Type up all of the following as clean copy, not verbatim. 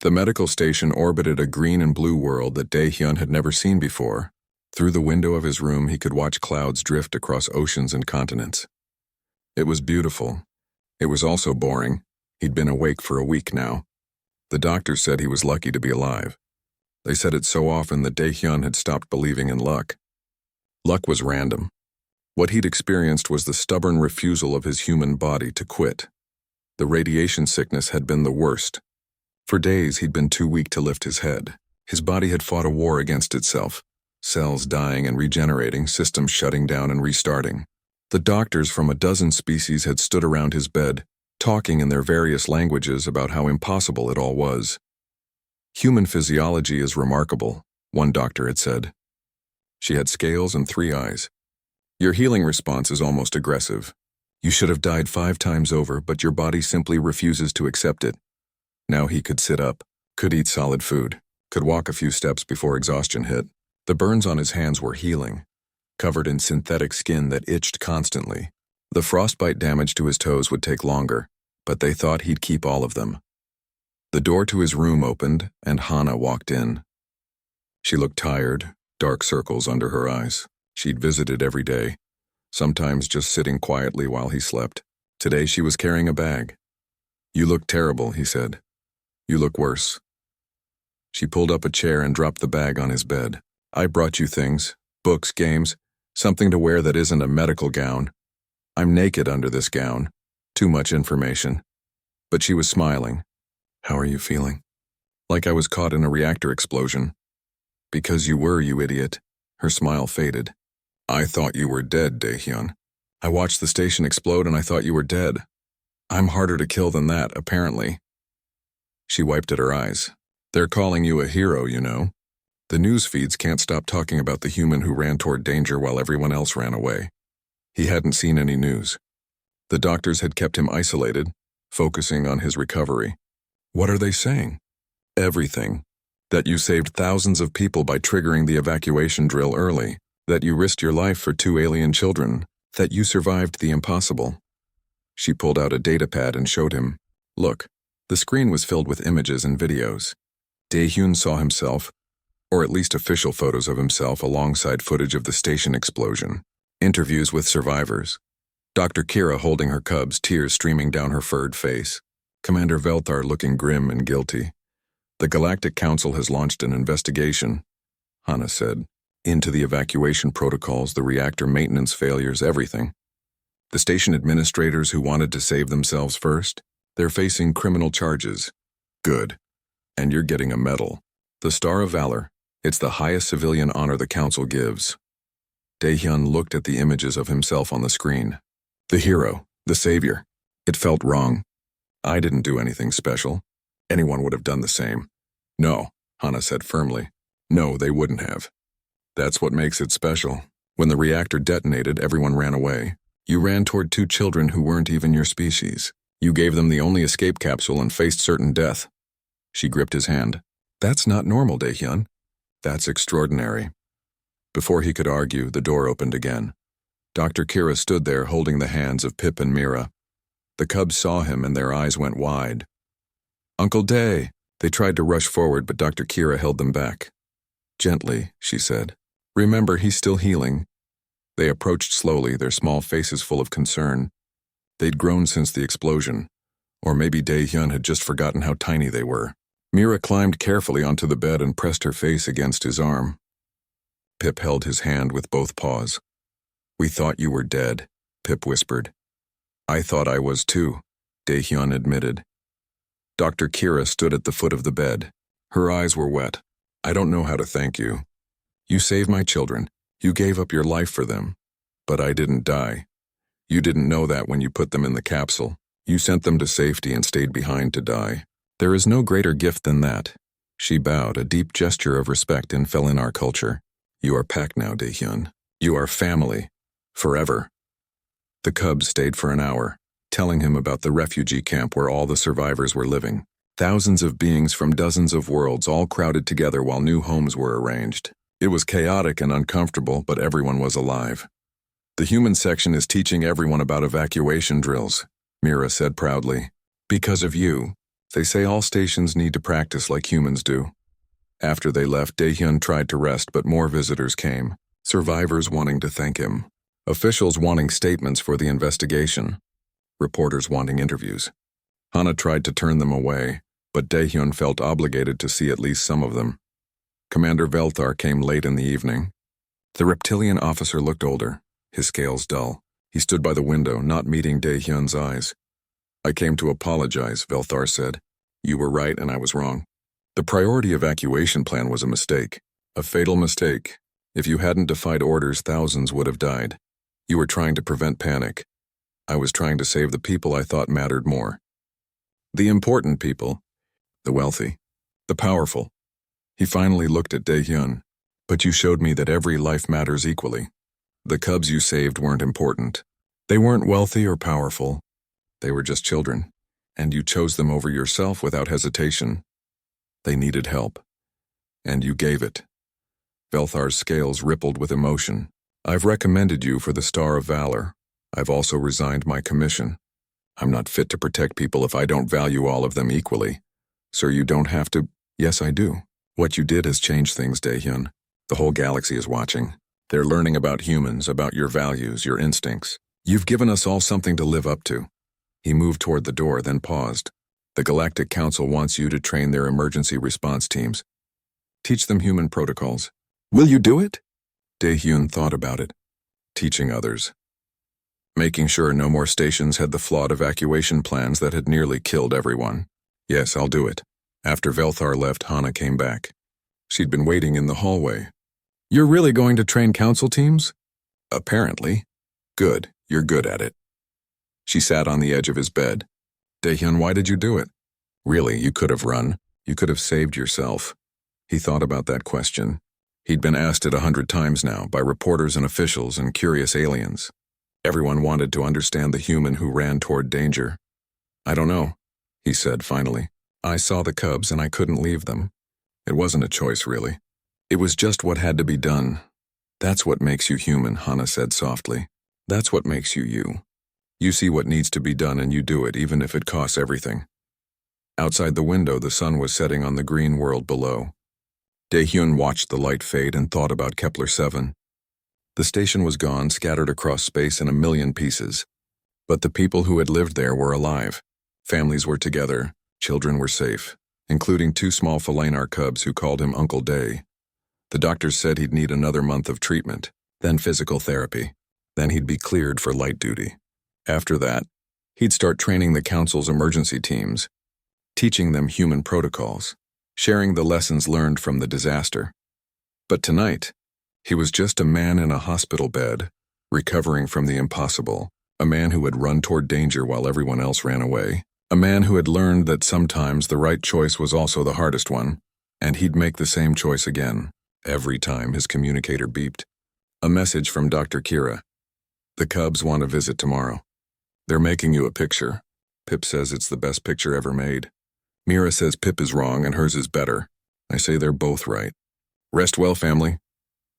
The medical station orbited a green and blue world that Dae-hyun had never seen before. Through the window of his room, he could watch clouds drift across oceans and continents. It was beautiful. It was also boring. He'd been awake for a week now. The doctors said he was lucky to be alive. They said it so often that Dae-hyun had stopped believing in luck. Luck was random. What he'd experienced was the stubborn refusal of his human body to quit. The radiation sickness had been the worst. For days, he'd been too weak to lift his head. His body had fought a war against itself. Cells dying and regenerating, systems shutting down and restarting. The doctors from a dozen species had stood around his bed, talking in their various languages about how impossible it all was. Human physiology is remarkable, one doctor had said. She had scales and 3 eyes. Your healing response is almost aggressive. You should have died 5 times over, but your body simply refuses to accept it. Now he could sit up, could eat solid food, could walk a few steps before exhaustion hit. The burns on his hands were healing, covered in synthetic skin that itched constantly. The frostbite damage to his toes would take longer, but they thought he'd keep all of them. The door to his room opened, and Hana walked in. She looked tired, dark circles under her eyes. She'd visited every day, sometimes just sitting quietly while he slept. Today she was carrying a bag. "You look terrible," he said. "You look worse." She pulled up a chair and dropped the bag on his bed. "I brought you things, books, games, something to wear that isn't a medical gown. I'm naked under this gown. Too much information." But she was smiling. "How are you feeling?" "Like I was caught in a reactor explosion." "Because you were, you idiot." Her smile faded. "I thought you were dead, Dae-hyun. I watched the station explode and I thought you were dead. I'm harder to kill than that, apparently." She wiped at her eyes. "They're calling you a hero, you know. The news feeds can't stop talking about the human who ran toward danger while everyone else ran away." He hadn't seen any news. The doctors had kept him isolated, focusing on his recovery. "What are they saying?" "Everything. That you saved thousands of people by triggering the evacuation drill early. That you risked your life for 2 alien children. That you survived the impossible." She pulled out a datapad and showed him. "Look." The screen was filled with images and videos. Dae-hyun saw himself, or at least official photos of himself alongside footage of the station explosion. Interviews with survivors. Dr. Kira holding her cubs, tears streaming down her furred face. Commander Velthar looking grim and guilty. "The Galactic Council has launched an investigation," Hana said, "into the evacuation protocols, the reactor maintenance failures, everything. The station administrators who wanted to save themselves first, they're facing criminal charges." "Good. And you're getting a medal. The Star of Valor. It's the highest civilian honor the Council gives." Dae-hyun looked at the images of himself on the screen. The hero, the savior. It felt wrong. "I didn't do anything special. Anyone would have done the same." "No," Hana said firmly. "No, they wouldn't have. That's what makes it special. When the reactor detonated, everyone ran away. You ran toward 2 children who weren't even your species. You gave them the only escape capsule and faced certain death." She gripped his hand. "That's not normal, Dae-hyun. That's extraordinary." Before he could argue, the door opened again. Dr. Kira stood there holding the hands of Pip and Mira. The cubs saw him and their eyes went wide. "Uncle Dae!" They tried to rush forward, but Dr. Kira held them back. "Gently," she said. "Remember, he's still healing." They approached slowly, their small faces full of concern. They'd grown since the explosion. Or maybe Dae-hyun had just forgotten how tiny they were. Mira climbed carefully onto the bed and pressed her face against his arm. Pip held his hand with both paws. "We thought you were dead," Pip whispered. "I thought I was too," Dae-hyun admitted. Dr. Kira stood at the foot of the bed. Her eyes were wet. "I don't know how to thank you. You saved my children. You gave up your life for them. But I didn't die. You didn't know that when you put them in the capsule. You sent them to safety and stayed behind to die. There is no greater gift than that." She bowed, a deep gesture of respect, and fell in our culture. "You are packed now, Dae-hyun. You are family. Forever." The cubs stayed for an hour, telling him about the refugee camp where all the survivors were living. Thousands of beings from dozens of worlds all crowded together while new homes were arranged. It was chaotic and uncomfortable, but everyone was alive. "The human section is teaching everyone about evacuation drills," Mira said proudly. "Because of you. They say all stations need to practice like humans do. After they left, Daehyun tried to rest, but more visitors came. Survivors wanting to thank him. Officials wanting statements for the investigation. Reporters wanting interviews. Hana tried to turn them away, but Daehyun felt obligated to see at least some of them. Commander Velthar came late in the evening. The reptilian officer looked older, his scales dull. He stood by the window, not meeting Daehyun's eyes. "I came to apologize," Velthar said. "You were right and I was wrong. The priority evacuation plan was a mistake. A fatal mistake. If you hadn't defied orders, thousands would have died. You were trying to prevent panic. I was trying to save the people I thought mattered more. The important people. The wealthy. The powerful." He finally looked at Daehyun. "But you showed me that every life matters equally. The cubs you saved weren't important. They weren't wealthy or powerful. They were just children. And you chose them over yourself without hesitation. They needed help. And you gave it." Velthar's scales rippled with emotion. "I've recommended you for the Star of Valor. I've also resigned my commission. I'm not fit to protect people if I don't value all of them equally. Sir, you don't have to—" "Yes, I do. What you did has changed things, Daehyun. The whole galaxy is watching. They're learning about humans, about your values, your instincts. You've given us all something to live up to." He moved toward the door, then paused. "The Galactic Council wants you to train their emergency response teams. Teach them human protocols." "Will you do it?" Daehyun thought about it. Teaching others. Making sure no more stations had the flawed evacuation plans that had nearly killed everyone. "Yes, I'll do it." After Velthar left, Hana came back. She'd been waiting in the hallway. "You're really going to train council teams?" "Apparently." "Good, you're good at it." She sat on the edge of his bed. "Daehyun, why did you do it?" "Really, you could have run. You could have saved yourself." He thought about that question. He'd been asked it 100 times now, by reporters and officials and curious aliens. Everyone wanted to understand the human who ran toward danger. "I don't know," he said finally. "I saw the cubs and I couldn't leave them. It wasn't a choice, really. It was just what had to be done." "That's what makes you human," Hana said softly. "That's what makes you you. You see what needs to be done and you do it, even if it costs everything." Outside the window, the sun was setting on the green world below. Daehyun watched the light fade and thought about Kepler-7. The station was gone, scattered across space in a million pieces. But the people who had lived there were alive. Families were together. Children were safe, including 2 small Falanar cubs who called him Uncle Day. The doctors said he'd need another month of treatment, then physical therapy. Then he'd be cleared for light duty. After that, he'd start training the Council's emergency teams, teaching them human protocols, sharing the lessons learned from the disaster. But tonight, he was just a man in a hospital bed, recovering from the impossible, a man who had run toward danger while everyone else ran away, a man who had learned that sometimes the right choice was also the hardest one, and he'd make the same choice again, every time his communicator beeped. A message from Dr. Kira. "The Cubs want a visit tomorrow. They're making you a picture. Pip says it's the best picture ever made. Mira says Pip is wrong and hers is better. I say they're both right. Rest well, family."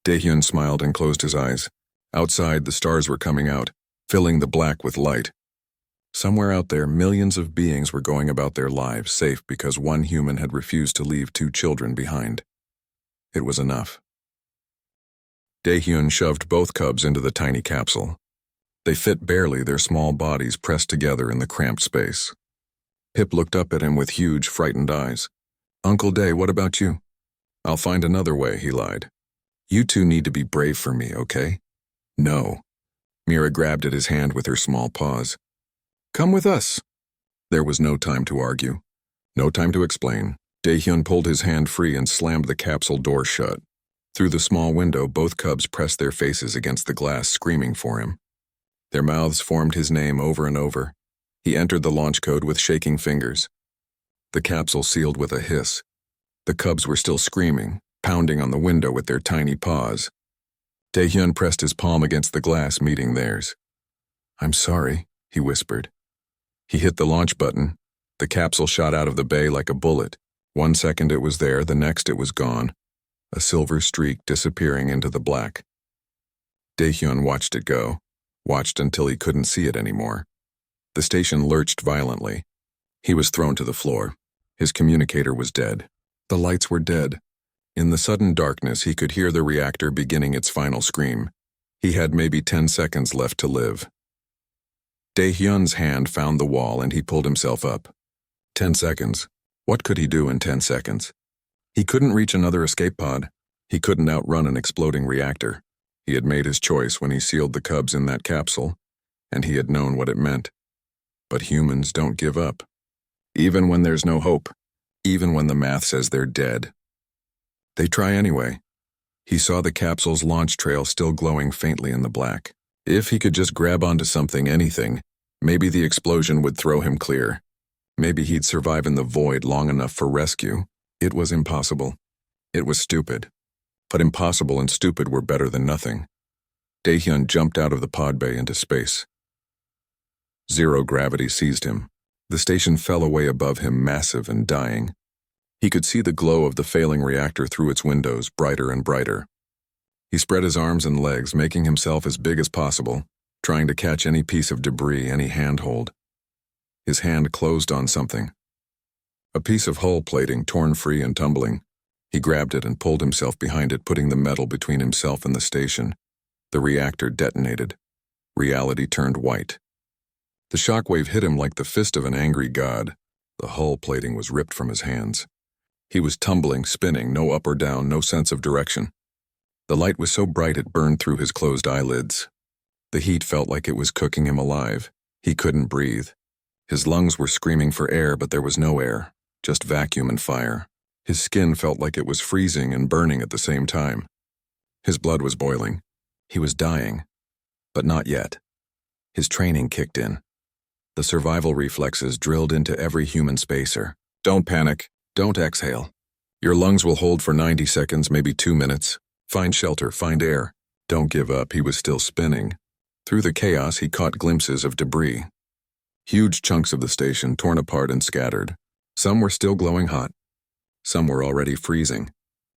Daehyun smiled and closed his eyes. Outside, the stars were coming out, filling the black with light. Somewhere out there, millions of beings were going about their lives safe because one human had refused to leave 2 children behind. It was enough. Daehyun shoved both cubs into the tiny capsule. They fit barely, their small bodies pressed together in the cramped space. Pip looked up at him with huge, frightened eyes. "Uncle Day, what about you?" "I'll find another way," he lied. "You 2 need to be brave for me, okay?" "No." Mira grabbed at his hand with her small paws. "Come with us." There was no time to argue. No time to explain. Daehyun pulled his hand free and slammed the capsule door shut. Through the small window, both cubs pressed their faces against the glass, screaming for him. Their mouths formed his name over and over. He entered the launch code with shaking fingers. The capsule sealed with a hiss. The cubs were still screaming, pounding on the window with their tiny paws. Daehyun pressed his palm against the glass, meeting theirs. "I'm sorry," he whispered. He hit the launch button. The capsule shot out of the bay like a bullet. 1 second it was there, the next it was gone, a silver streak disappearing into the black. Daehyun watched it go, watched until he couldn't see it anymore. The station lurched violently. He was thrown to the floor. His communicator was dead. The lights were dead. In the sudden darkness, he could hear the reactor beginning its final scream. He had maybe 10 seconds left to live. Dae-hyun's hand found the wall and he pulled himself up. 10 seconds. What could he do in 10 seconds? He couldn't reach another escape pod. He couldn't outrun an exploding reactor. He had made his choice when he sealed the cubs in that capsule, and he had known what it meant. But humans don't give up. Even when there's no hope. Even when the math says they're dead. They try anyway. He saw the capsule's launch trail still glowing faintly in the black. If he could just grab onto something, anything, maybe the explosion would throw him clear. Maybe he'd survive in the void long enough for rescue. It was impossible. It was stupid. But impossible and stupid were better than nothing. Dae-hyun jumped out of the pod bay into space. Zero gravity seized him. The station fell away above him, massive and dying. He could see the glow of the failing reactor through its windows, brighter and brighter. He spread his arms and legs, making himself as big as possible, trying to catch any piece of debris, any handhold. His hand closed on something. A piece of hull plating torn free and tumbling. He grabbed it and pulled himself behind it, putting the metal between himself and the station. The reactor detonated. Reality turned white. The shockwave hit him like the fist of an angry god. The hull plating was ripped from his hands. He was tumbling, spinning, no up or down, no sense of direction. The light was so bright it burned through his closed eyelids. The heat felt like it was cooking him alive. He couldn't breathe. His lungs were screaming for air, but there was no air, just vacuum and fire. His skin felt like it was freezing and burning at the same time. His blood was boiling. He was dying. But not yet. His training kicked in. The survival reflexes drilled into every human spacer. Don't panic. Don't exhale. Your lungs will hold for 90 seconds, maybe 2 minutes. Find shelter, find air. Don't give up. He was still spinning. Through the chaos, he caught glimpses of debris. Huge chunks of the station torn apart and scattered. Some were still glowing hot. Some were already freezing.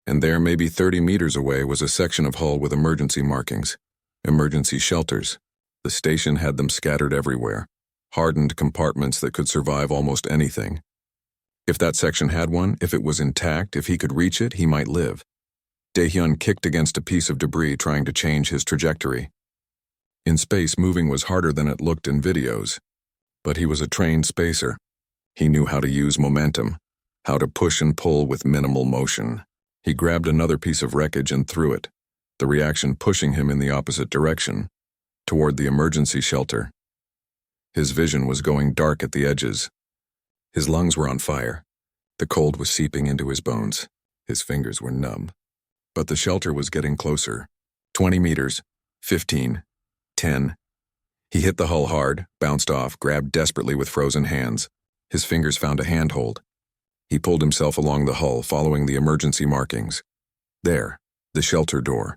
And there, maybe 30 meters away, was a section of hull with emergency markings. Emergency shelters. The station had them scattered everywhere. Hardened compartments that could survive almost anything. If that section had one, if it was intact, if he could reach it, he might live. Dae-hyun kicked against a piece of debris, trying to change his trajectory. In space, moving was harder than it looked in videos. But he was a trained spacer. He knew how to use momentum, how to push and pull with minimal motion. He grabbed another piece of wreckage and threw it, the reaction pushing him in the opposite direction, toward the emergency shelter. His vision was going dark at the edges. His lungs were on fire. The cold was seeping into his bones. His fingers were numb. But the shelter was getting closer. 20 meters, 15, 10. He hit the hull hard, bounced off, grabbed desperately with frozen hands. His fingers found a handhold. He pulled himself along the hull, following the emergency markings. There, the shelter door.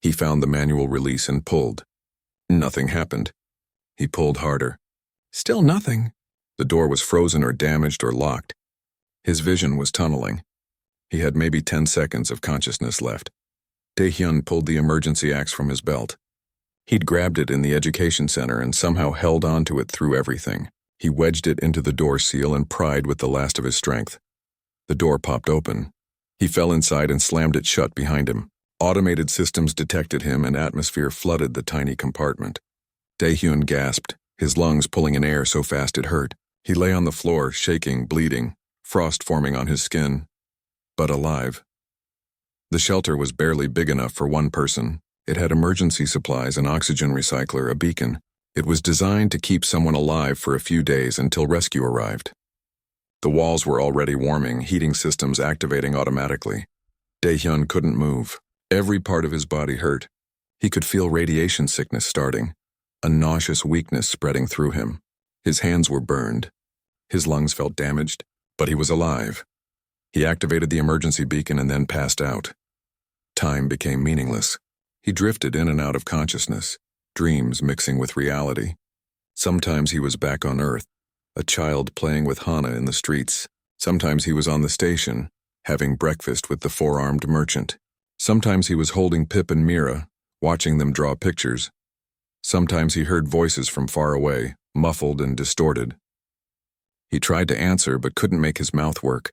He found the manual release and pulled. Nothing happened. He pulled harder. Still nothing. The door was frozen or damaged or locked. His vision was tunneling. He had maybe 10 seconds of consciousness left. Dae-hyun pulled the emergency axe from his belt. He'd grabbed it in the education center and somehow held onto it through everything. He wedged it into the door seal and pried with the last of his strength. The door popped open. He fell inside and slammed it shut behind him. Automated systems detected him and atmosphere flooded the tiny compartment. Dae-hyun gasped, his lungs pulling in air so fast it hurt. He lay on the floor, shaking, bleeding, frost forming on his skin, but alive. The shelter was barely big enough for one person. It had emergency supplies, an oxygen recycler, a beacon. It was designed to keep someone alive for a few days until rescue arrived. The walls were already warming, heating systems activating automatically. Dae-hyun couldn't move. Every part of his body hurt. He could feel radiation sickness starting, a nauseous weakness spreading through him. His hands were burned. His lungs felt damaged, but he was alive. He activated the emergency beacon and then passed out. Time became meaningless. He drifted in and out of consciousness, dreams mixing with reality. Sometimes he was back on Earth, a child playing with Hana in the streets. Sometimes he was on the station, having breakfast with the four-armed merchant. Sometimes he was holding Pip and Mira, watching them draw pictures. Sometimes he heard voices from far away, muffled and distorted. He tried to answer but couldn't make his mouth work.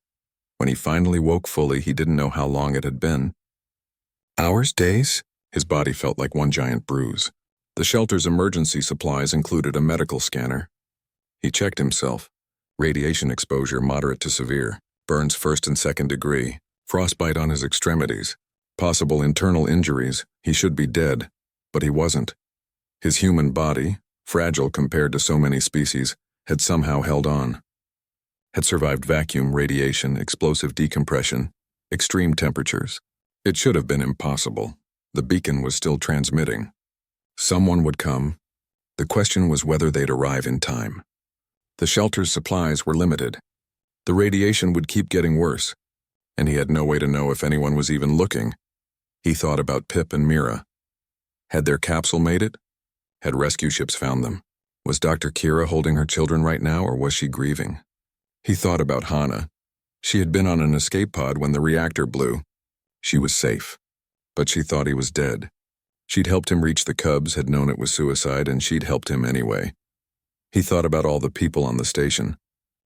When he finally woke fully, he didn't know how long it had been. Hours? Days? His body felt like one giant bruise. The shelter's emergency supplies included a medical scanner. He checked himself. Radiation exposure moderate to severe, burns 1st and 2nd degree, frostbite on his extremities, possible internal injuries. He should be dead, but he wasn't. His human body, fragile compared to so many species, had somehow held on. Had survived vacuum, radiation, explosive decompression, extreme temperatures. It should have been impossible. The beacon was still transmitting. Someone would come. The question was whether they'd arrive in time. The shelter's supplies were limited. The radiation would keep getting worse, and he had no way to know if anyone was even looking. He thought about Pip and Mira. Had their capsule made it? Had rescue ships found them? Was Dr. Kira holding her children right now, or was she grieving? He thought about Hana. She had been on an escape pod when the reactor blew. She was safe, but she thought he was dead. She'd helped him reach the Cubs, had known it was suicide, and she'd helped him anyway. He thought about all the people on the station.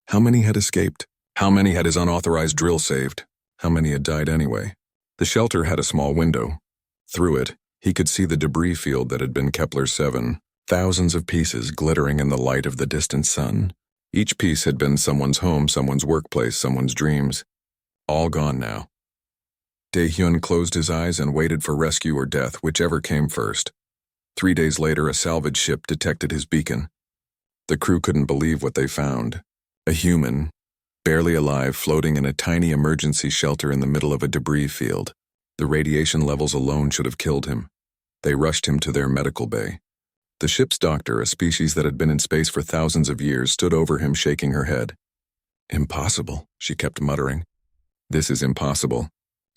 How many had escaped? How many had his unauthorized drill saved? How many had died anyway? The shelter had a small window. Through it, he could see the debris field that had been Kepler-7, thousands of pieces glittering in the light of the distant sun. Each piece had been someone's home, someone's workplace, someone's dreams. All gone now. Dae-hyun closed his eyes and waited for rescue or death, whichever came first. 3 days later, a salvage ship detected his beacon. The crew couldn't believe what they found. A human, barely alive, floating in a tiny emergency shelter in the middle of a debris field. The radiation levels alone should have killed him. They rushed him to their medical bay. The ship's doctor, a species that had been in space for thousands of years, stood over him, shaking her head. Impossible, she kept muttering. This is impossible.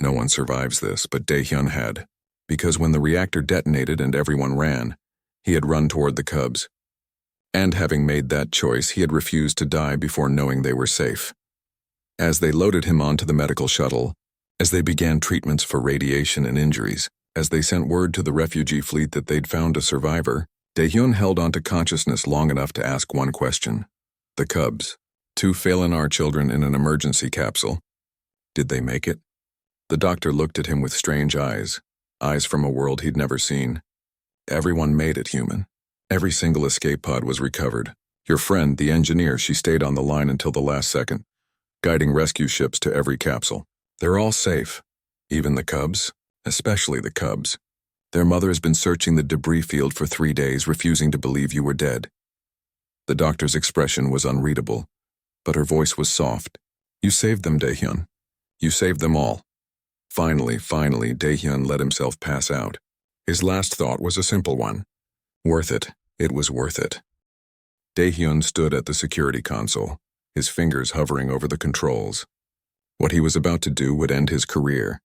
No one survives this, but Dae-hyun had. Because when the reactor detonated and everyone ran, he had run toward the Cubs. And having made that choice, he had refused to die before knowing they were safe. As they loaded him onto the medical shuttle, as they began treatments for radiation and injuries, as they sent word to the refugee fleet that they'd found a survivor, Dae-hyun held onto consciousness long enough to ask one question. The Cubs, 2 Phalan children in an emergency capsule. Did they make it? The doctor looked at him with strange eyes from a world he'd never seen. Everyone made it, human. Every single escape pod was recovered. Your friend, the engineer, she stayed on the line until the last second, guiding rescue ships to every capsule. They're all safe. Even the Cubs, especially the Cubs. Their mother has been searching the debris field for 3 days, refusing to believe you were dead. The doctor's expression was unreadable, but her voice was soft. You saved them, Dae-hyun. You saved them all. Finally, Dae-hyun let himself pass out. His last thought was a simple one. Worth it. It was worth it. Dae-hyun stood at the security console, his fingers hovering over the controls. What he was about to do would end his career.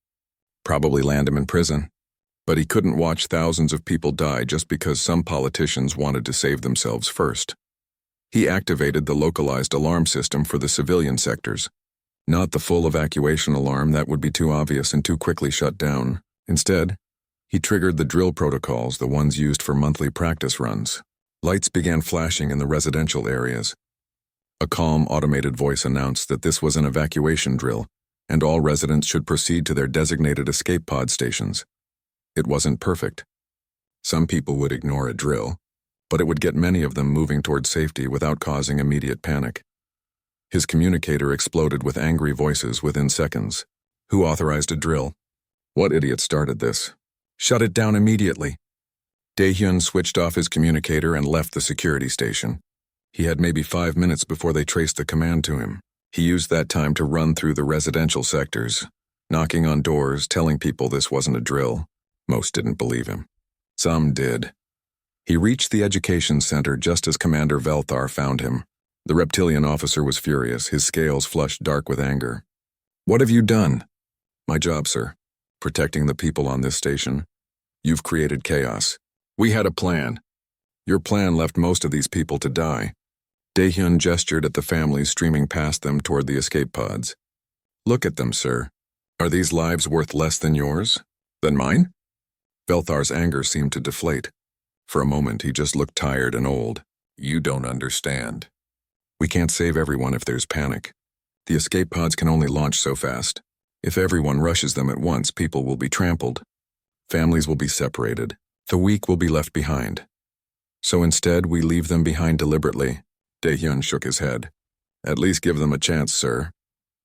Probably land him in prison. But he couldn't watch thousands of people die just because some politicians wanted to save themselves first. He activated the localized alarm system for the civilian sectors. Not the full evacuation alarm, that would be too obvious and too quickly shut down. Instead, he triggered the drill protocols, the ones used for monthly practice runs. Lights began flashing in the residential areas. A calm, automated voice announced that this was an evacuation drill, and all residents should proceed to their designated escape pod stations. It wasn't perfect. Some people would ignore a drill, but it would get many of them moving toward safety without causing immediate panic. His communicator exploded with angry voices within seconds. Who authorized a drill? What idiot started this? Shut it down immediately. Dae-hyun switched off his communicator and left the security station. He had maybe 5 minutes before they traced the command to him. He used that time to run through the residential sectors, knocking on doors, telling people this wasn't a drill. Most didn't believe him. Some did. He reached the education center just as Commander Velthar found him. The reptilian officer was furious, his scales flushed dark with anger. What have you done? My job, sir. Protecting the people on this station. You've created chaos. We had a plan. Your plan left most of these people to die. Dae-hyun gestured at the families streaming past them toward the escape pods. Look at them, sir. Are these lives worth less than yours? Than mine? Velthar's anger seemed to deflate. For a moment, he just looked tired and old. You don't understand. We can't save everyone if there's panic. The escape pods can only launch so fast. If everyone rushes them at once, people will be trampled. Families will be separated. The weak will be left behind. So instead, we leave them behind deliberately. Daehyun shook his head. At least give them a chance, sir.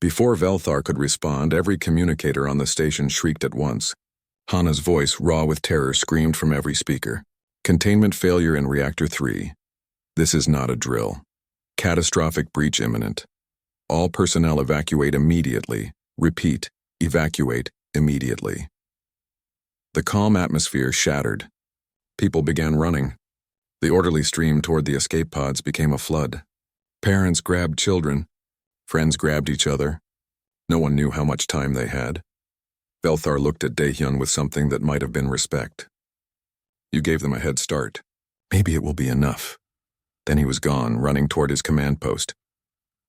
Before Velthar could respond, every communicator on the station shrieked at once. Hana's voice, raw with terror, screamed from every speaker. Containment failure in Reactor 3. This is not a drill. Catastrophic breach imminent. All personnel evacuate immediately. Repeat, evacuate immediately. The calm atmosphere shattered. People began running. The orderly stream toward the escape pods became a flood. Parents grabbed children. Friends grabbed each other. No one knew how much time they had. Velthar looked at Daehyun with something that might have been respect. You gave them a head start. Maybe it will be enough. Then he was gone, running toward his command post.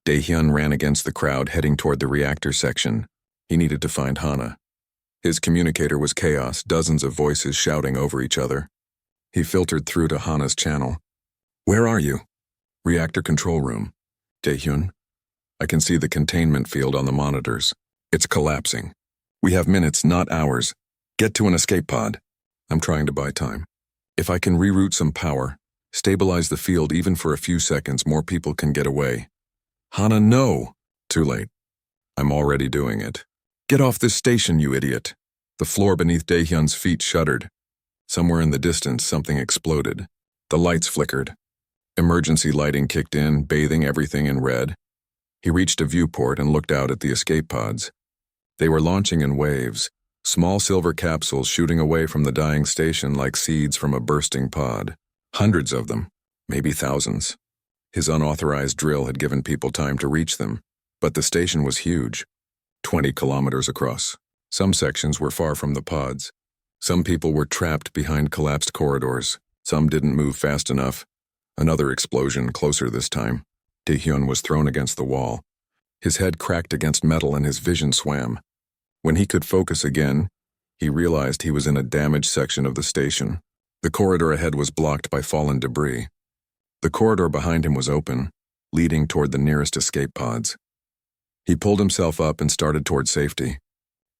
Daehyun ran against the crowd, heading toward the reactor section. He needed to find Hana. His communicator was chaos, dozens of voices shouting over each other. He filtered through to Hana's channel. Where are you? Reactor control room. Daehyun, I can see the containment field on the monitors. It's collapsing. We have minutes, not hours. Get to an escape pod. I'm trying to buy time. If I can reroute some power, stabilize the field even for a few seconds, more people can get away. Hana, no! Too late. I'm already doing it. Get off this station, you idiot. The floor beneath Daehyun's feet shuddered. Somewhere in the distance, something exploded. The lights flickered. Emergency lighting kicked in, bathing everything in red. He reached a viewport and looked out at the escape pods. They were launching in waves, small silver capsules shooting away from the dying station like seeds from a bursting pod. Hundreds of them, maybe thousands. His unauthorized drill had given people time to reach them, but the station was huge, 20 kilometers across. Some sections were far from the pods. Some people were trapped behind collapsed corridors. Some didn't move fast enough. Another explosion, closer this time. Daehyun was thrown against the wall. His head cracked against metal and his vision swam. When he could focus again, he realized he was in a damaged section of the station. The corridor ahead was blocked by fallen debris. The corridor behind him was open, leading toward the nearest escape pods. He pulled himself up and started toward safety.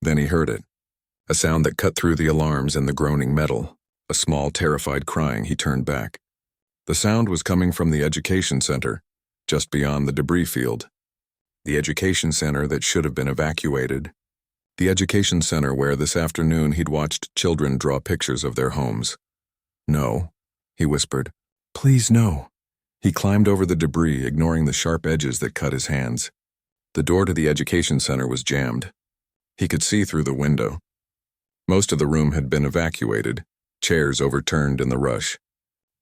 Then he heard it, a sound that cut through the alarms and the groaning metal. A small, terrified crying. He turned back. The sound was coming from the education center, just beyond the debris field. The education center that should have been evacuated. The education center where this afternoon he'd watched children draw pictures of their homes. No, he whispered. Please no. He climbed over the debris, ignoring the sharp edges that cut his hands. The door to the education center was jammed. He could see through the window. Most of the room had been evacuated, chairs overturned in the rush.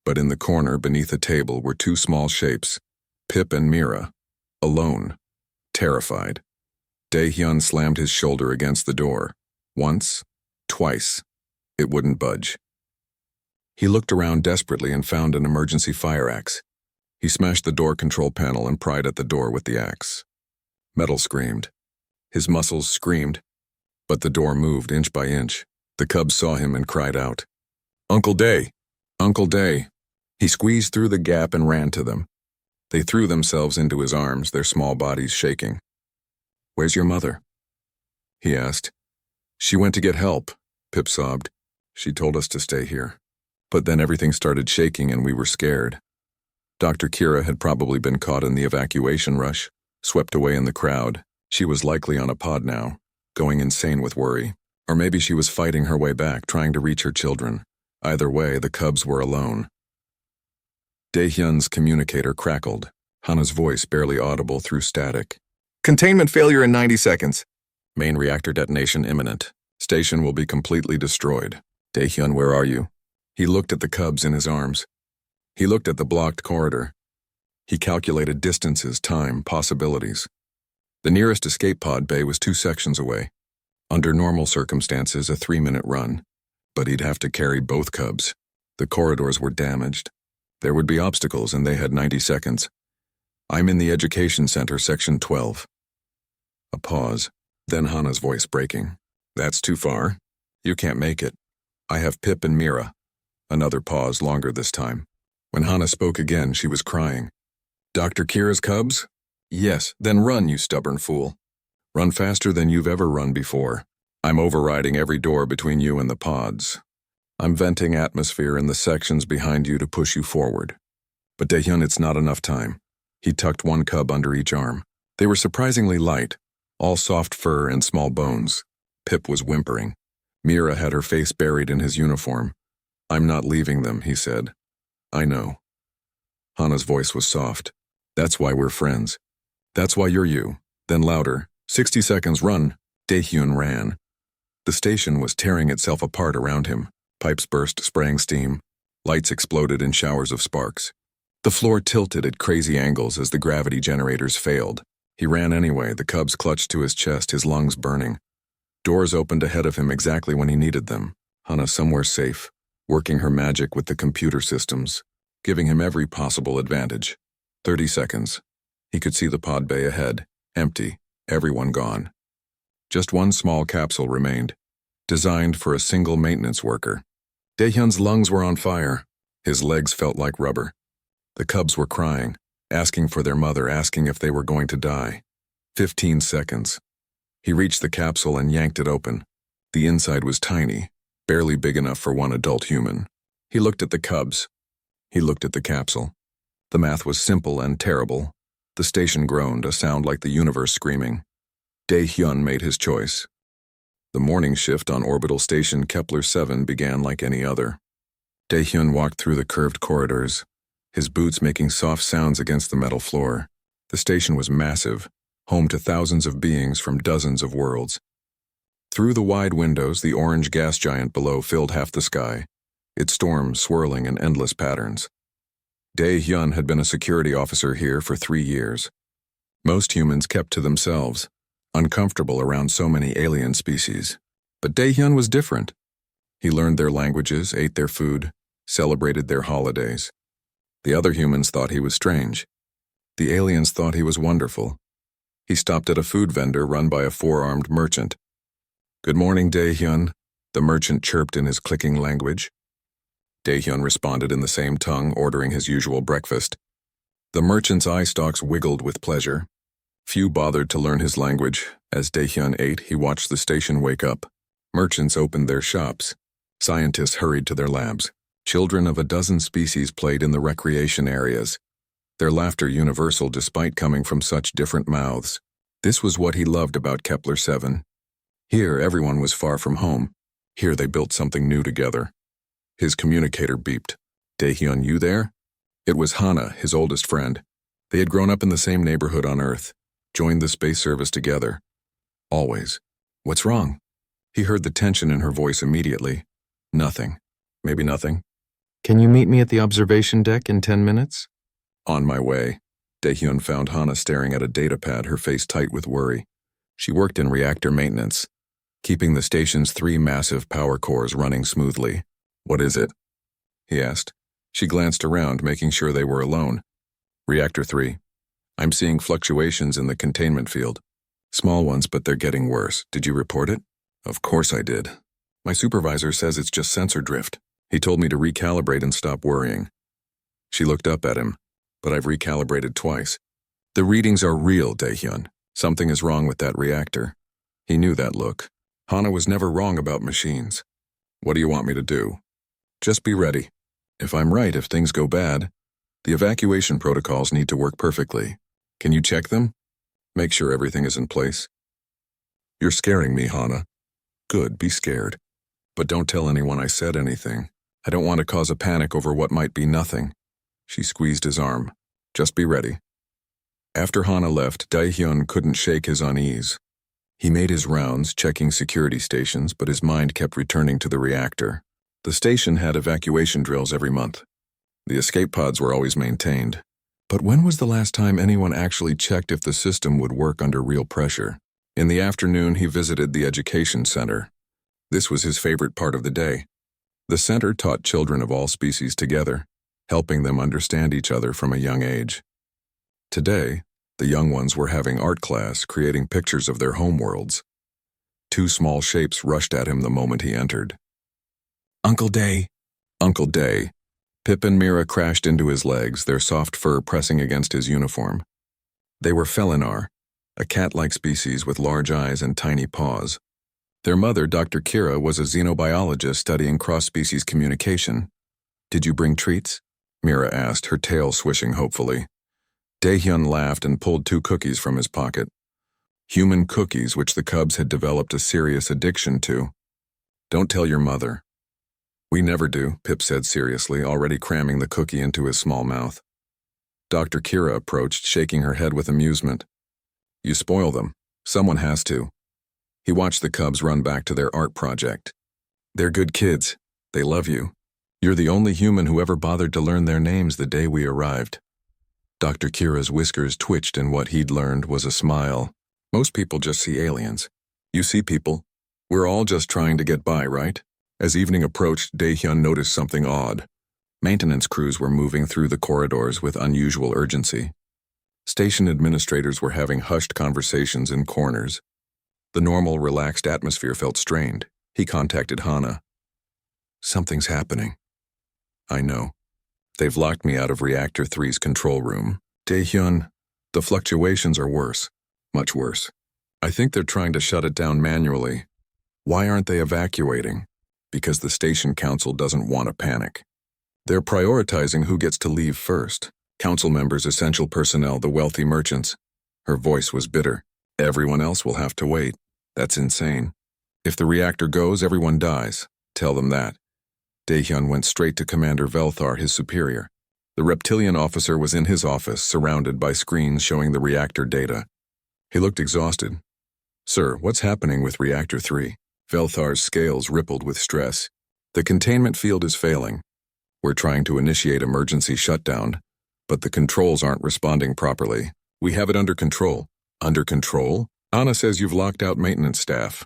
But in the corner beneath a table were two small shapes, Pip and Mira, alone, terrified. Daehyun slammed his shoulder against the door. Once, twice. It wouldn't budge. He looked around desperately and found an emergency fire axe. He smashed the door control panel and pried at the door with the axe. Metal screamed. His muscles screamed, but the door moved inch by inch. The cubs saw him and cried out. Uncle Day! Uncle Day! He squeezed through the gap and ran to them. They threw themselves into his arms, their small bodies shaking. Where's your mother? He asked. She went to get help, Pip sobbed. She told us to stay here. But then everything started shaking and we were scared. Dr. Kira had probably been caught in the evacuation rush, swept away in the crowd. She was likely on a pod now, going insane with worry. Or maybe she was fighting her way back, trying to reach her children. Either way, the cubs were alone. Daehyun's communicator crackled, Hana's voice barely audible through static. Containment failure in 90 seconds. Main reactor detonation imminent. Station will be completely destroyed. Daehyun, where are you? He looked at the cubs in his arms. He looked at the blocked corridor. He calculated distances, time, possibilities. The nearest escape pod bay was 2 sections away. Under normal circumstances, a 3-minute run. But he'd have to carry both cubs. The corridors were damaged. There would be obstacles, and they had 90 seconds. I'm in the education center, section 12. A pause, then Hana's voice breaking. That's too far. You can't make it. I have Pip and Mira. Another pause, longer this time. When Hana spoke again, she was crying. Dr. Kira's cubs? Yes, then run, you stubborn fool. Run faster than you've ever run before. I'm overriding every door between you and the pods. I'm venting atmosphere in the sections behind you to push you forward. But Daehyun, it's not enough time. He tucked one cub under each arm. They were surprisingly light, all soft fur and small bones. Pip was whimpering. Mira had her face buried in his uniform. I'm not leaving them, he said. I know. Hana's voice was soft. That's why we're friends. That's why you're you. Then louder. 60 seconds, run. Daehyun ran. The station was tearing itself apart around him. Pipes burst, spraying steam. Lights exploded in showers of sparks. The floor tilted at crazy angles as the gravity generators failed. He ran anyway, the cubs clutched to his chest, his lungs burning. Doors opened ahead of him exactly when he needed them. Hana somewhere safe, working her magic with the computer systems, giving him every possible advantage. 30 seconds. He could see the pod bay ahead, empty, everyone gone. Just one small capsule remained, designed for a single maintenance worker. Daehyun's lungs were on fire. His legs felt like rubber. The cubs were crying, asking for their mother, asking if they were going to die. 15 seconds. He reached the capsule and yanked it open. The inside was tiny, barely big enough for one adult human. He looked at the cubs. He looked at the capsule. The math was simple and terrible. The station groaned, a sound like the universe screaming. Daehyun made his choice. The morning shift on orbital station Kepler 7 began like any other. Daehyun walked through the curved corridors, his boots making soft sounds against the metal floor. The station was massive, home to thousands of beings from dozens of worlds. Through the wide windows, the orange gas giant below filled half the sky, its storms swirling in endless patterns. Daehyun had been a security officer here for 3 years. Most humans kept to themselves, uncomfortable around so many alien species. But Daehyun was different. He learned their languages, ate their food, celebrated their holidays. The other humans thought he was strange. The aliens thought he was wonderful. He stopped at a food vendor run by a 4-armed merchant. Good morning, Daehyun, the merchant chirped in his clicking language. Daehyun responded in the same tongue, ordering his usual breakfast. The merchant's eye stalks wiggled with pleasure. Few bothered to learn his language. As Daehyun ate, he watched the station wake up. Merchants opened their shops. Scientists hurried to their labs. Children of a dozen species played in the recreation areas, their laughter universal despite coming from such different mouths. This was what he loved about Kepler 7. Here, everyone was far from home. Here, they built something new together. His communicator beeped. Daehyun, you there? It was Hana, his oldest friend. They had grown up in the same neighborhood on Earth, joined the space service together. Always. What's wrong? He heard the tension in her voice immediately. Nothing. Maybe nothing. Can you meet me at the observation deck in 10 minutes? On my way. Daehyun found Hana staring at a datapad, her face tight with worry. She worked in reactor maintenance, keeping the station's 3 massive power cores running smoothly. What is it? He asked. She glanced around, making sure they were alone. Reactor 3. I'm seeing fluctuations in the containment field. Small ones, but they're getting worse. Did you report it? Of course I did. My supervisor says it's just sensor drift. He told me to recalibrate and stop worrying. She looked up at him. But I've recalibrated twice. The readings are real, Daehyun. Something is wrong with that reactor. He knew that look. Hana was never wrong about machines. What do you want me to do? Just be ready. If I'm right, if things go bad, the evacuation protocols need to work perfectly. Can you check them? Make sure everything is in place. You're scaring me, Hana. Good, be scared. But don't tell anyone I said anything. I don't want to cause a panic over what might be nothing. She squeezed his arm. Just be ready. After Hana left, Daehyun couldn't shake his unease. He made his rounds, checking security stations, but his mind kept returning to the reactor. The station had evacuation drills every month. The escape pods were always maintained. But when was the last time anyone actually checked if the system would work under real pressure? In the afternoon, he visited the education center. This was his favorite part of the day. The center taught children of all species together, helping them understand each other from a young age. Today, the young ones were having art class, creating pictures of their homeworlds. 2 small shapes rushed at him the moment he entered. Uncle Day. Uncle Day. Pip and Mira crashed into his legs, their soft fur pressing against his uniform. They were Felinar, a cat-like species with large eyes and tiny paws. Their mother, Dr. Kira, was a xenobiologist studying cross-species communication. "Did you bring treats?" Mira asked, her tail swishing hopefully. Daehyun laughed and pulled 2 cookies from his pocket. Human cookies, which the cubs had developed a serious addiction to. "Don't tell your mother." "We never do," Pip said seriously, already cramming the cookie into his small mouth. Dr. Kira approached, shaking her head with amusement. "You spoil them. Someone has to." He watched the cubs run back to their art project. "They're good kids. They love you. You're the only human who ever bothered to learn their names the day we arrived." Dr. Kira's whiskers twitched, and what he'd learned was a smile. "Most people just see aliens. You see people. We're all just trying to get by, right?" As evening approached, Daehyun noticed something odd. Maintenance crews were moving through the corridors with unusual urgency. Station administrators were having hushed conversations in corners. The normal, relaxed atmosphere felt strained. He contacted Hana. "Something's happening." "I know. They've locked me out of Reactor 3's control room." "Daehyun, the fluctuations are worse. Much worse. I think they're trying to shut it down manually." "Why aren't they evacuating?" "Because the station council doesn't want to panic. They're prioritizing who gets to leave first. Council members, essential personnel, the wealthy merchants." Her voice was bitter. "Everyone else will have to wait. That's insane. If the reactor goes, everyone dies. Tell them that." Daehyun went straight to Commander Velthar, his superior. The reptilian officer was in his office, surrounded by screens showing the reactor data. He looked exhausted. "Sir, what's happening with Reactor 3? Velthar's scales rippled with stress. "The containment field is failing. We're trying to initiate emergency shutdown, but the controls aren't responding properly. We have it under control." "Under control? Anna says you've locked out maintenance staff."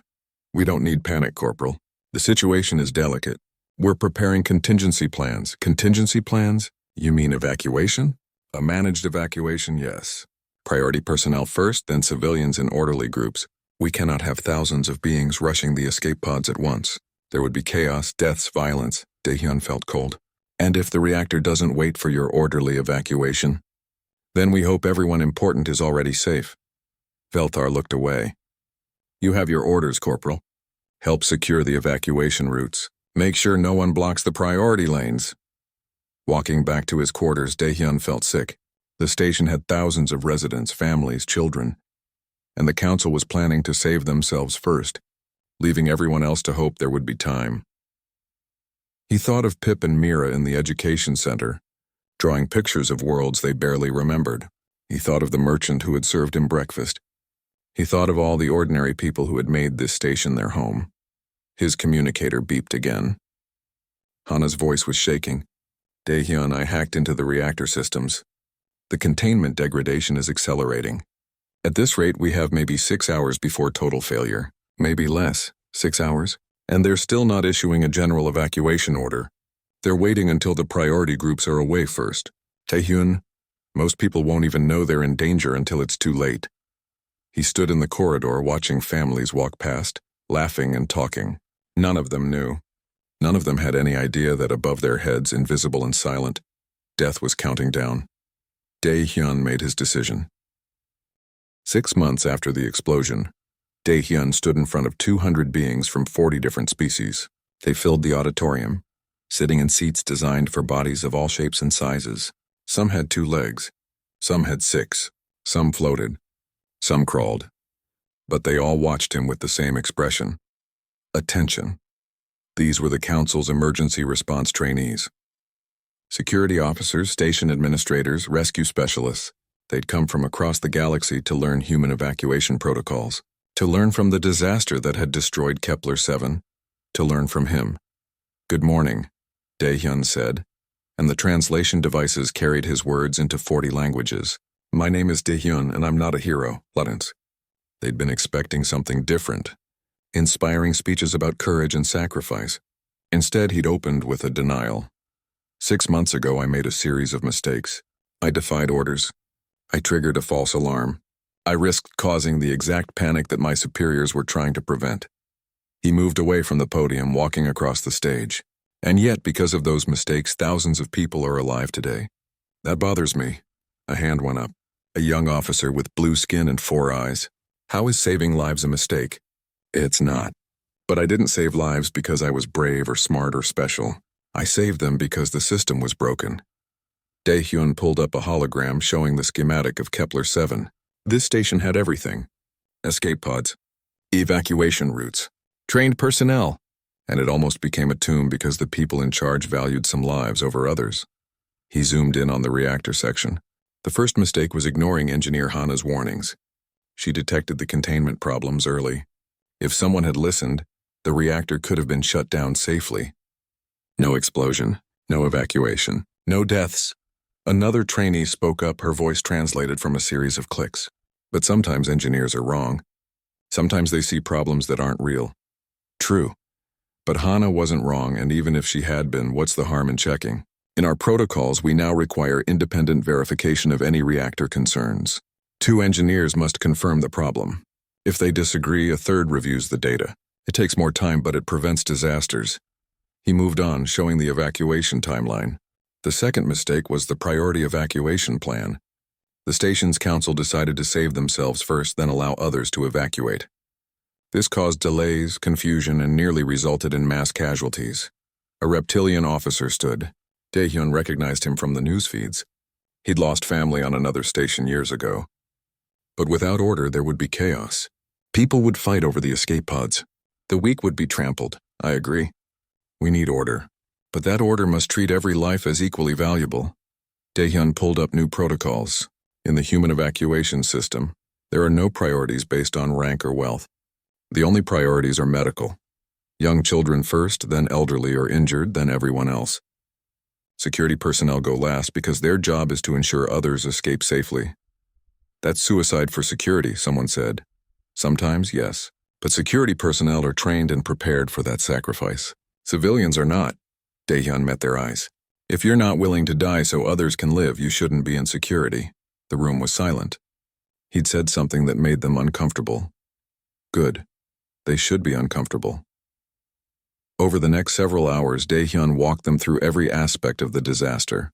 "We don't need panic, Corporal. The situation is delicate. We're preparing contingency plans." "Contingency plans? You mean evacuation?" "A managed evacuation, yes. Priority personnel first, then civilians in orderly groups. We cannot have thousands of beings rushing the escape pods at once. There would be chaos, deaths, violence." Daehyun felt cold. "And if the reactor doesn't wait for your orderly evacuation? Then we hope everyone important is already safe." Velthar looked away. "You have your orders, Corporal. Help secure the evacuation routes. Make sure no one blocks the priority lanes." Walking back to his quarters, Daehyun felt sick. The station had thousands of residents, families, children, and the council was planning to save themselves first, leaving everyone else to hope there would be time. He thought of Pip and Mira in the education center, drawing pictures of worlds they barely remembered. He thought of the merchant who had served him breakfast. He thought of all the ordinary people who had made this station their home. His communicator beeped again. Hana's voice was shaking. "Daehyun, I hacked into the reactor systems. The containment degradation is accelerating. At this rate, we have maybe 6 hours before total failure. Maybe less. 6 hours? And they're still not issuing a general evacuation order. They're waiting until the priority groups are away first. Daehyun, most people won't even know they're in danger until it's too late." He stood in the corridor watching families walk past, laughing and talking. None of them knew. None of them had any idea that above their heads, invisible and silent, death was counting down. Daehyun made his decision. 6 months after the explosion, Daehyun stood in front of 200 beings from 40 different species. They filled the auditorium, sitting in seats designed for bodies of all shapes and sizes. Some had 2 legs, some had 6, some floated, some crawled. But they all watched him with the same expression. Attention. These were the Council's emergency response trainees. Security officers, station administrators, rescue specialists. They'd come from across the galaxy to learn human evacuation protocols, to learn from the disaster that had destroyed Kepler-7, to learn from him. "Good morning," Daehyun said, and the translation devices carried his words into 40 languages. "My name is Daehyun, and I'm not a hero, Lawrence." They'd been expecting something different, inspiring speeches about courage and sacrifice. Instead, he'd opened with a denial. 6 months ago, I made a series of mistakes. I defied orders. I triggered a false alarm. I risked causing the exact panic that my superiors were trying to prevent." He moved away from the podium, walking across the stage. And yet, because of those mistakes, thousands of people are alive today. That bothers me. A hand went up. A young officer with blue skin and 4 eyes. How is saving lives a mistake? It's not. But I didn't save lives because I was brave or smart or special. I saved them because the system was broken. Daehyun pulled up a hologram showing the schematic of Kepler-7. This station had everything. Escape pods, evacuation routes, trained personnel, and it almost became a tomb because the people in charge valued some lives over others. He zoomed in on the reactor section. The first mistake was ignoring Engineer Hana's warnings. She detected the containment problems early. If someone had listened, the reactor could have been shut down safely. No explosion, no evacuation, no deaths. Another trainee spoke up, her voice translated from a series of clicks. But sometimes engineers are wrong. Sometimes they see problems that aren't real. True. But Hana wasn't wrong, and even if she had been, what's the harm in checking? In our protocols, we now require independent verification of any reactor concerns. 2 engineers must confirm the problem. If they disagree, a third reviews the data. It takes more time, but it prevents disasters. He moved on, showing the evacuation timeline. The second mistake was the priority evacuation plan. The station's council decided to save themselves first, then allow others to evacuate. This caused delays, confusion, and nearly resulted in mass casualties. A reptilian officer stood. Daehyun recognized him from the news feeds. He'd lost family on another station years ago. But without order, there would be chaos. People would fight over the escape pods. The weak would be trampled. I agree. We need order. But that order must treat every life as equally valuable. Daehyun pulled up new protocols. In the human evacuation system, there are no priorities based on rank or wealth. The only priorities are medical. Young children first, then elderly or injured, then everyone else. Security personnel go last because their job is to ensure others escape safely. That's suicide for security, someone said. Sometimes, yes, but security personnel are trained and prepared for that sacrifice. Civilians are not. Daehyun met their eyes. If you're not willing to die so others can live, you shouldn't be in security. The room was silent. He'd said something that made them uncomfortable. Good. They should be uncomfortable. Over the next several hours, Daehyun walked them through every aspect of the disaster.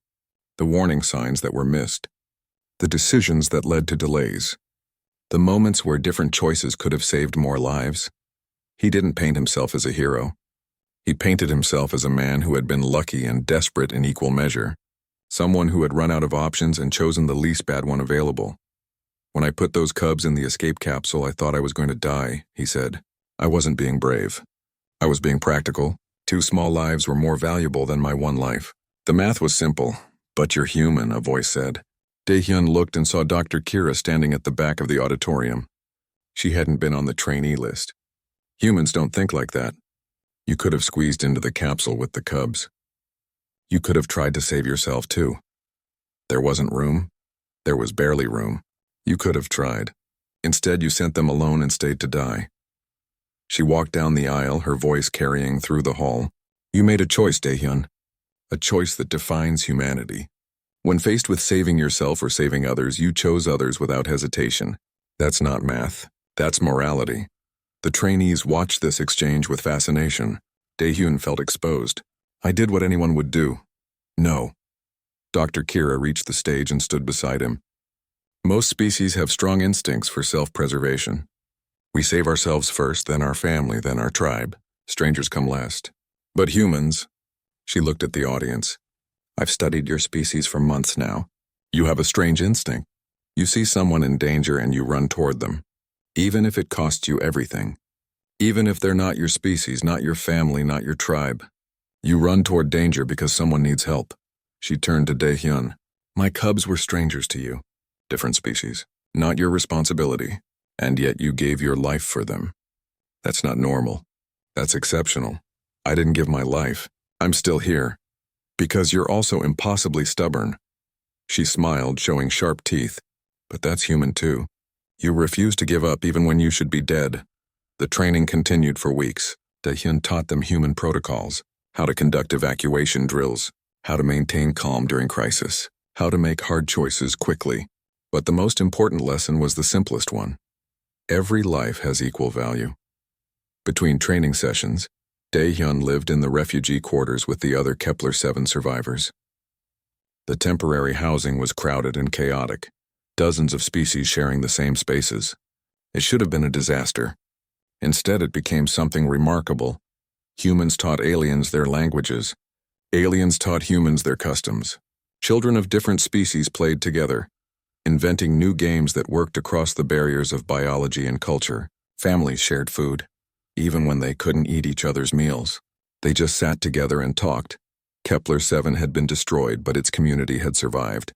The warning signs that were missed. The decisions that led to delays. The moments where different choices could have saved more lives. He didn't paint himself as a hero. He painted himself as a man who had been lucky and desperate in equal measure. Someone who had run out of options and chosen the least bad one available. When I put those cubs in the escape capsule, I thought I was going to die, he said. I wasn't being brave. I was being practical. 2 small lives were more valuable than my 1 life. The math was simple. But you're human, a voice said. Daehyun looked and saw Dr. Kira standing at the back of the auditorium. She hadn't been on the trainee list. Humans don't think like that. You could have squeezed into the capsule with the cubs. You could have tried to save yourself too. There wasn't room. There was barely room. You could have tried. Instead, you sent them alone and stayed to die. She walked down the aisle, her voice carrying through the hall. You made a choice, Daehyun. A choice that defines humanity. When faced with saving yourself or saving others, you chose others without hesitation. That's not math. That's morality. The trainees watched this exchange with fascination. Daehyun felt exposed. I did what anyone would do. No. Dr. Kira reached the stage and stood beside him. Most species have strong instincts for self-preservation. We save ourselves first, then our family, then our tribe. Strangers come last. But humans, she looked at the audience. I've studied your species for months now. You have a strange instinct. You see someone in danger and you run toward them. Even if it costs you everything. Even if they're not your species, not your family, not your tribe. You run toward danger because someone needs help. She turned to Daehyun. My cubs were strangers to you. Different species. Not your responsibility. And yet you gave your life for them. That's not normal. That's exceptional. I didn't give my life. I'm still here. Because you're also impossibly stubborn. She smiled, showing sharp teeth. But that's human too. You refuse to give up even when you should be dead. The training continued for weeks. Daehyun taught them human protocols, how to conduct evacuation drills, how to maintain calm during crisis, how to make hard choices quickly. But the most important lesson was the simplest one. Every life has equal value. Between training sessions, Daehyun lived in the refugee quarters with the other Kepler-7 survivors. The temporary housing was crowded and chaotic, dozens of species sharing the same spaces. It should have been a disaster. Instead, it became something remarkable. Humans taught aliens their languages. Aliens taught humans their customs. Children of different species played together, inventing new games that worked across the barriers of biology and culture. Families shared food, even when they couldn't eat each other's meals. They just sat together and talked. Kepler-7 had been destroyed, but its community had survived.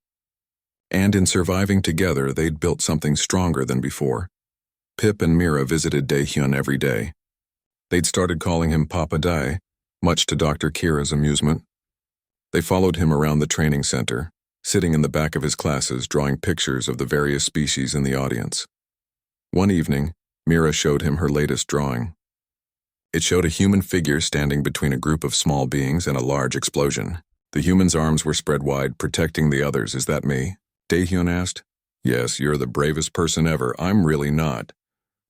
And in surviving together, they'd built something stronger than before. Pip and Mira visited Daehyun every day. They'd started calling him Papa Dae, much to Dr. Kira's amusement. They followed him around the training center, sitting in the back of his classes drawing pictures of the various species in the audience. One evening, Mira showed him her latest drawing. It showed a human figure standing between a group of small beings and a large explosion. The human's arms were spread wide, protecting the others. "Is that me?" Daehyun asked. "Yes, you're the bravest person ever. I'm really not.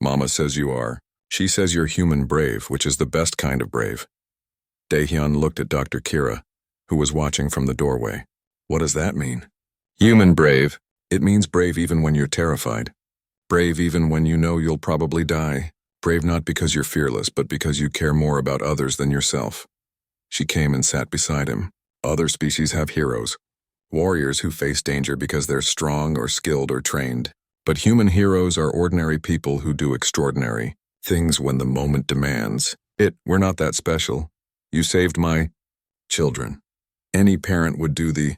Mama says you are. She says you're human brave, which is the best kind of brave." Daehyun looked at Dr. Kira, who was watching from the doorway. "What does that mean?" "Human brave. It means brave even when you're terrified. Brave even when you know you'll probably die. Brave not because you're fearless, but because you care more about others than yourself." She came and sat beside him. "Other species have heroes, warriors who face danger because they're strong or skilled or trained. But human heroes are ordinary people who do extraordinary things when the moment demands it. We're not that special. You saved my children. Any parent would do the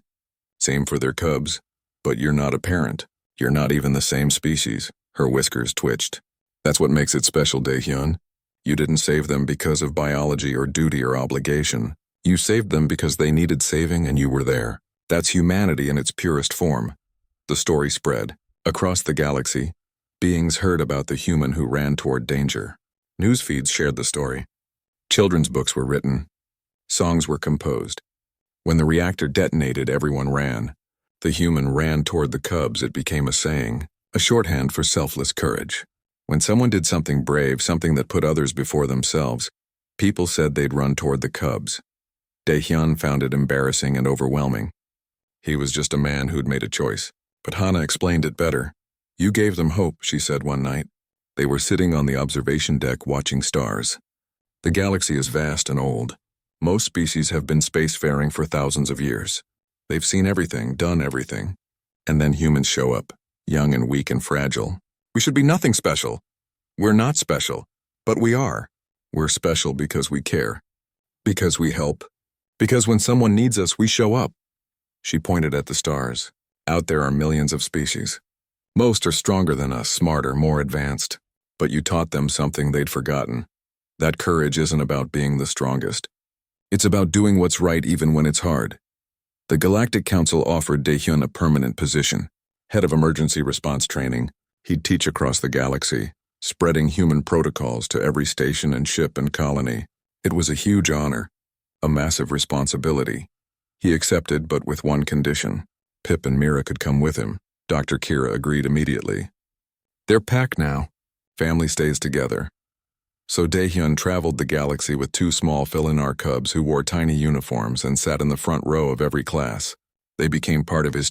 same for their cubs, but you're not a parent. You're not even the same species." Her whiskers twitched. "That's what makes it special, Daehyun. You didn't save them because of biology or duty or obligation. You saved them because they needed saving and you were there. That's humanity in its purest form." The story spread. Across the galaxy, beings heard about the human who ran toward danger. News feeds shared the story. Children's books were written. Songs were composed. When the reactor detonated, everyone ran. The human ran toward the cubs. It became a saying, a shorthand for selfless courage. When someone did something brave, something that put others before themselves, people said they'd run toward the cubs. Daehyun found it embarrassing and overwhelming. He was just a man who'd made a choice. But Hana explained it better. "You gave them hope," she said one night. They were sitting on the observation deck watching stars. The galaxy is vast and old. Most species have been spacefaring for thousands of years. They've seen everything, done everything. And then humans show up, young and weak and fragile. "We should be nothing special." We're not special, but we are. We're special because we care. Because we help. Because when someone needs us, we show up. She pointed at the stars. Out there are millions of species. Most are stronger than us, smarter, more advanced. But you taught them something they'd forgotten. That courage isn't about being the strongest. It's about doing what's right even when it's hard. The Galactic Council offered Daehyun a permanent position. Head of emergency response training. He'd teach across the galaxy, spreading human protocols to every station and ship and colony. It was a huge honor, a massive responsibility. He accepted, but with one condition. Pip and Mira could come with him. Dr. Kira agreed immediately. They're packed now. Family stays together. So Daehyun traveled the galaxy with two small fill-in-our cubs who wore tiny uniforms and sat in the front row of every class. They became part of his